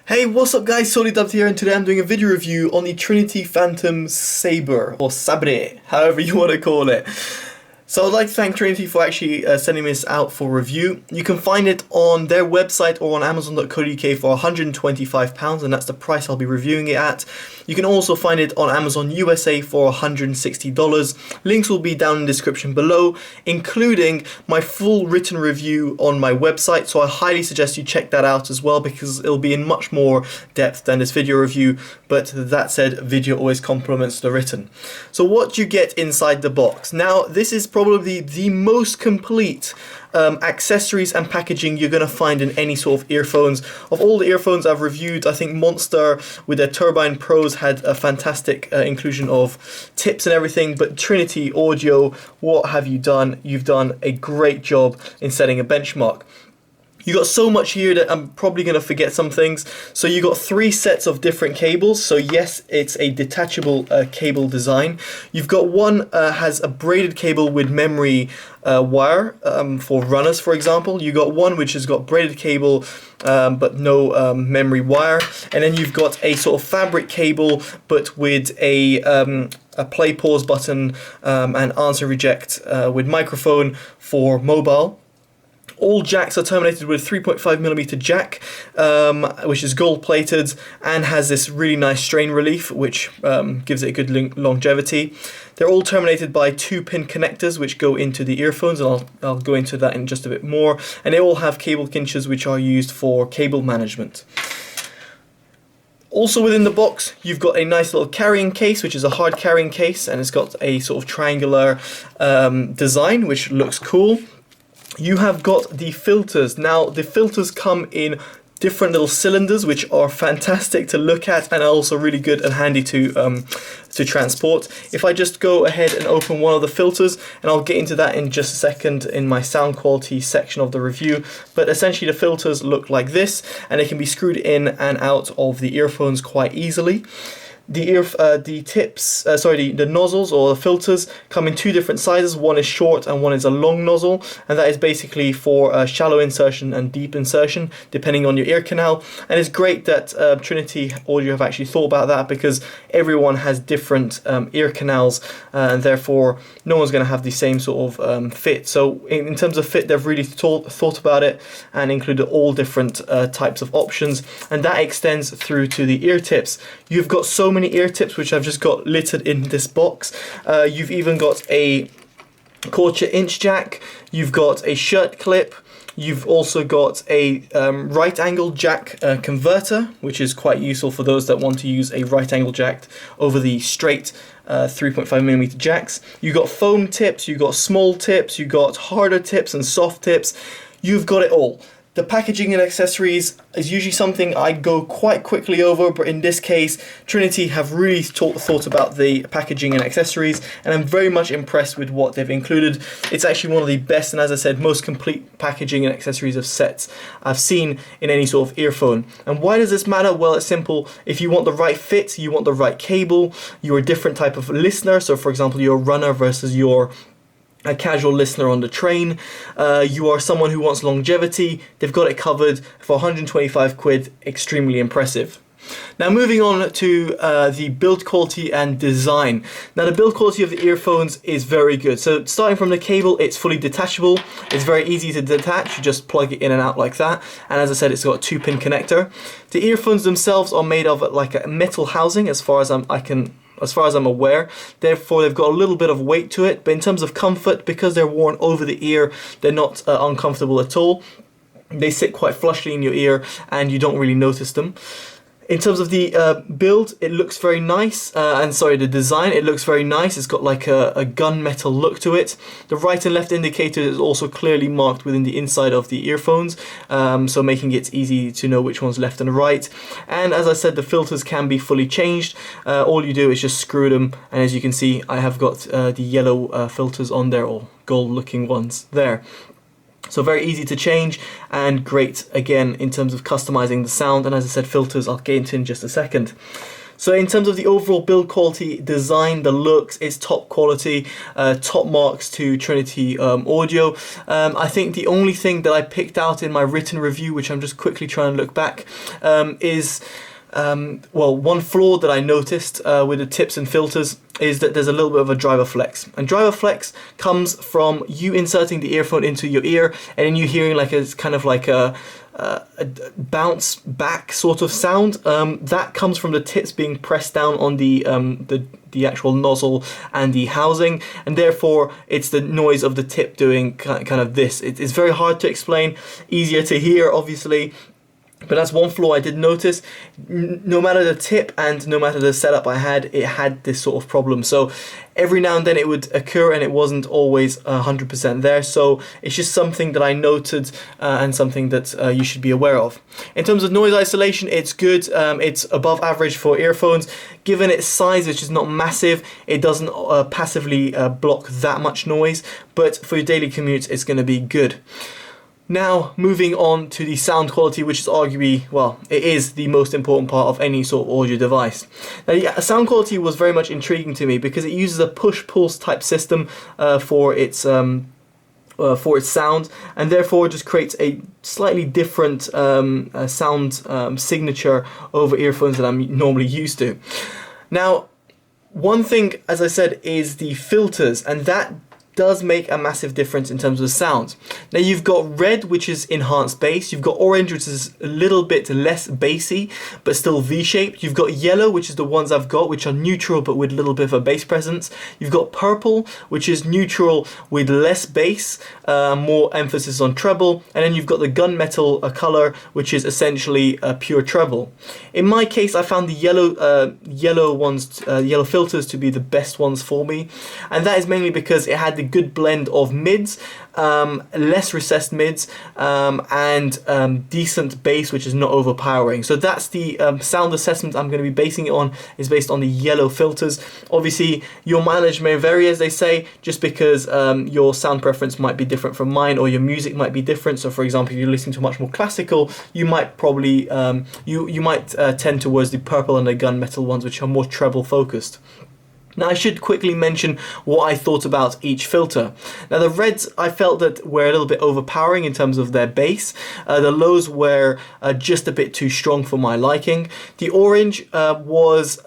Hey, what's up guys, Totallydubbed here, and today I'm doing a video review on the Trinity Phantom Sabre, or Sabre, however you want to call it. So I'd like to thank Trinity for actually sending this out for review. You can find it on their website or on amazon.co.uk for £125, and that's the price I'll be reviewing it at. You can also find it on Amazon USA for $160. Links will be down in the description below, including my full written review on my website, so I highly suggest you check that out as well because it'll be in much more depth than this video review, but that said, video always complements the written. So what do you get inside the box? Now, this is probably the most complete accessories and packaging you're going to find in any sort of earphones. Of all the earphones I've reviewed, I think Monster with their Turbine Pros had a fantastic inclusion of tips and everything, but Trinity Audio, what have you done? You've done a great job in setting a benchmark. You got so much here that I'm probably going to forget some things. So you got 3 sets of different cables. So yes, it's a detachable cable design. You've got one has a braided cable with memory wire for runners, for example. You got one which has got braided cable but no memory wire. And then you've got a sort of fabric cable but with a play pause button and answer reject with microphone for mobile. All jacks are terminated with 3.5mm jack, which is gold plated and has this really nice strain relief, which gives it a good longevity. They're all terminated by 2-pin connectors, which go into the earphones, and I'll go into that in just a bit more. And they all have cable kinchers, which are used for cable management. Also within the box, you've got a nice little carrying case, which is a hard carrying case, and it's got a sort of triangular design, which looks cool. You have got the filters. Now, the filters come in different little cylinders, which are fantastic to look at and are also really good and handy to transport. If I just go ahead and open one of the filters, and I'll get into that in just a second in my sound quality section of the review, but essentially the filters look like this, and they can be screwed in and out of the earphones quite easily. The nozzles or the filters come in 2 different sizes. One is short and one is a long nozzle, and that is basically for shallow insertion and deep insertion depending on your ear canal. And it's great that Trinity Audio have actually thought about that, because everyone has different ear canals and therefore no one's going to have the same sort of fit. So in terms of fit, they've really thought about it and included all different types of options, and that extends through to the ear tips. You've got so many ear tips which I've just got littered in this box. You've even got a 1/4 inch jack, you've got a shirt clip, you've also got a right angle jack converter, which is quite useful for those that want to use a right angle jack over the straight 3.5mm jacks. You've got foam tips, you've got small tips, you've got harder tips and soft tips. You've got it all. The packaging and accessories is usually something I go quite quickly over, but in this case, Trinity have really thought about the packaging and accessories, and I'm very much impressed with what they've included. It's actually one of the best and, as I said, most complete packaging and accessories of sets I've seen in any sort of earphone. And why does this matter? Well, it's simple. If you want the right fit, you want the right cable, you're a different type of listener, so for example, you're a runner versus you're a casual listener on the train, you are someone who wants longevity, they've got it covered for 125 quid, extremely impressive. Now moving on to the build quality and design. Now the build quality of the earphones is very good. So starting from the cable, it's fully detachable, it's very easy to detach, you just plug it in and out like that, and as I said, it's got a 2-pin connector. The earphones themselves are made of like a metal housing as far as I'm aware, therefore they've got a little bit of weight to it, but in terms of comfort, because they're worn over the ear, they're not uncomfortable at all. They sit quite flushly in your ear and you don't really notice them. In terms of the build, it looks very nice, the design, it looks very nice. It's got like a gunmetal look to it. The right and left indicator is also clearly marked within the inside of the earphones, so making it easy to know which one's left and right. And as I said, the filters can be fully changed. All you do is just screw them, and as you can see, I have got the yellow filters on there, or gold looking ones there. So very easy to change and great again in terms of customizing the sound, and as I said, filters I'll get into in just a second. So in terms of the overall build quality, design, the looks, it's top quality, top marks to Trinity Audio. I think the only thing that I picked out in my written review, which I'm just quickly trying to look back, is well, one flaw that I noticed with the tips and filters is that there's a little bit of a driver flex. And driver flex comes from you inserting the earphone into your ear and then you hearing like a kind of like a bounce back sort of sound. That comes from the tips being pressed down on the actual nozzle and the housing, and therefore it's the noise of the tip doing kind of this. It's very hard to explain, easier to hear obviously, but that's one flaw I did notice. No matter the tip and no matter the setup I had, it had this sort of problem. So every now and then it would occur and it wasn't always 100% there. So it's just something that I noted and something that you should be aware of. In terms of noise isolation, it's good. It's above average for earphones. Given its size, which is not massive, it doesn't passively block that much noise. But for your daily commutes, it's going to be good. Now, moving on to the sound quality, which is arguably, well, it is the most important part of any sort of audio device. Now, the sound quality was very much intriguing to me because it uses a push-pulse type system for its sound, and therefore just creates a slightly different sound signature over earphones that I'm normally used to. Now, one thing, as I said, is the filters, and that does make a massive difference in terms of sound. Now you've got red, which is enhanced bass. You've got orange, which is a little bit less bassy, but still V-shaped. You've got yellow, which is the ones I've got, which are neutral, but with a little bit of a bass presence. You've got purple, which is neutral with less bass, more emphasis on treble. And then you've got the gunmetal color, which is essentially a pure treble. In my case, I found the yellow filters to be the best ones for me. And that is mainly because it had the good blend of mids, less recessed mids, and decent bass, which is not overpowering. So that's the sound assessment I'm going to be basing it on, is based on the yellow filters. Obviously your mileage may vary, as they say, just because your sound preference might be different from mine, or your music might be different. So for example, if you're listening to much more classical, you might probably you might tend towards the purple and the gunmetal ones, which are more treble focused. Now I should quickly mention what I thought about each filter. Now the reds I felt that were a little bit overpowering in terms of their bass. The lows were just a bit too strong for my liking. The orange was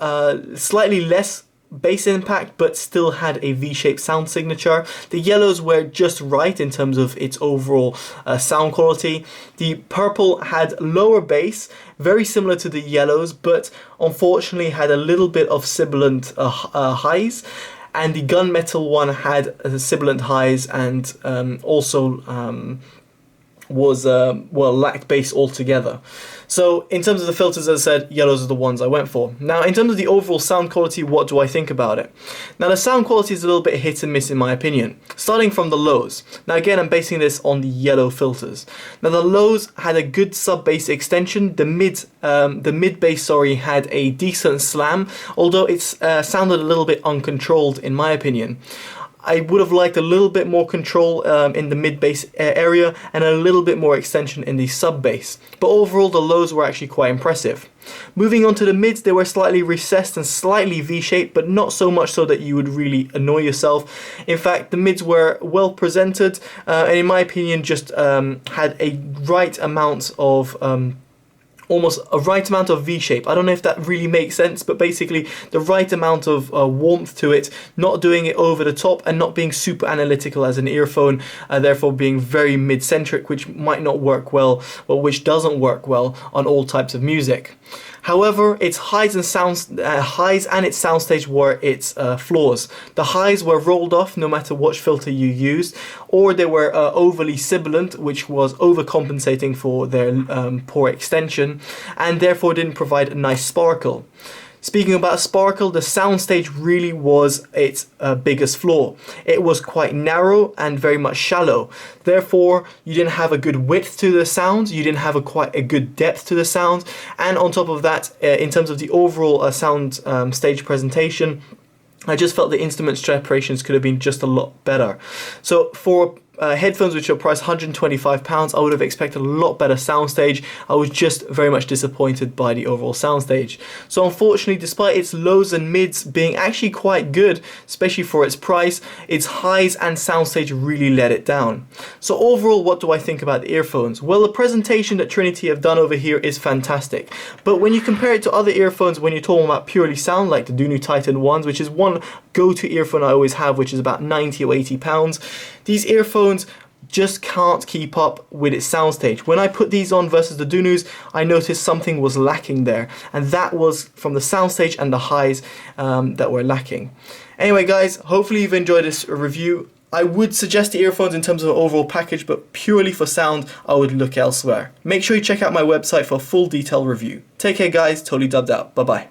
slightly less bass impact, but still had a V-shaped sound signature. The yellows were just right in terms of its overall sound quality. The purple had lower bass, very similar to the yellows, but unfortunately had a little bit of sibilant highs. And the gunmetal one had sibilant highs and also was well, lacked bass altogether. So in terms of the filters, as I said, yellows are the ones I went for. Now in terms of the overall sound quality, what do I think about it? Now the sound quality is a little bit hit and miss in my opinion. Starting from the lows. Now again, I'm basing this on the yellow filters. Now the lows had a good sub bass extension. The mid bass, had a decent slam, although it's sounded a little bit uncontrolled in my opinion. I would have liked a little bit more control in the mid-bass area and a little bit more extension in the sub-bass. But overall, the lows were actually quite impressive. Moving on to the mids, they were slightly recessed and slightly V-shaped, but not so much so that you would really annoy yourself. In fact, the mids were well presented and in my opinion just had a right amount of almost a right amount of V-shape. I don't know if that really makes sense, but basically the right amount of warmth to it, not doing it over the top and not being super analytical as an earphone, therefore being very mid-centric, which might not work well, or which doesn't work well on all types of music. However, its highs and its soundstage were its flaws. The highs were rolled off no matter which filter you used, or they were overly sibilant, which was overcompensating for their poor extension, and therefore didn't provide a nice sparkle. Speaking about sparkle, the soundstage really was its biggest flaw. It was quite narrow and very much shallow. Therefore, you didn't have a good width to the sound, you didn't have quite a good depth to the sound, and on top of that, in terms of the overall sound stage presentation, I just felt the instrument separations could have been just a lot better. So for headphones which are priced £125, I would have expected a lot better soundstage. I was just very much disappointed by the overall soundstage. So unfortunately, despite its lows and mids being actually quite good, especially for its price, its highs and soundstage really let it down. So overall, what do I think about the earphones? Well, the presentation that Trinity have done over here is fantastic. But when you compare it to other earphones, when you're talking about purely sound, like the Dunu Titan ones, which is one go-to earphone I always have, which is about £90 or £80, these earphones just can't keep up with its soundstage. When I put these on versus the Dunus, I noticed something was lacking there, and that was from the soundstage and the highs that were lacking. Anyway guys, hopefully you've enjoyed this review. I would suggest the earphones in terms of an overall package, but purely for sound, I would look elsewhere. Make sure you check out my website for a full detailed review. Take care guys, totally dubbed out. Bye bye.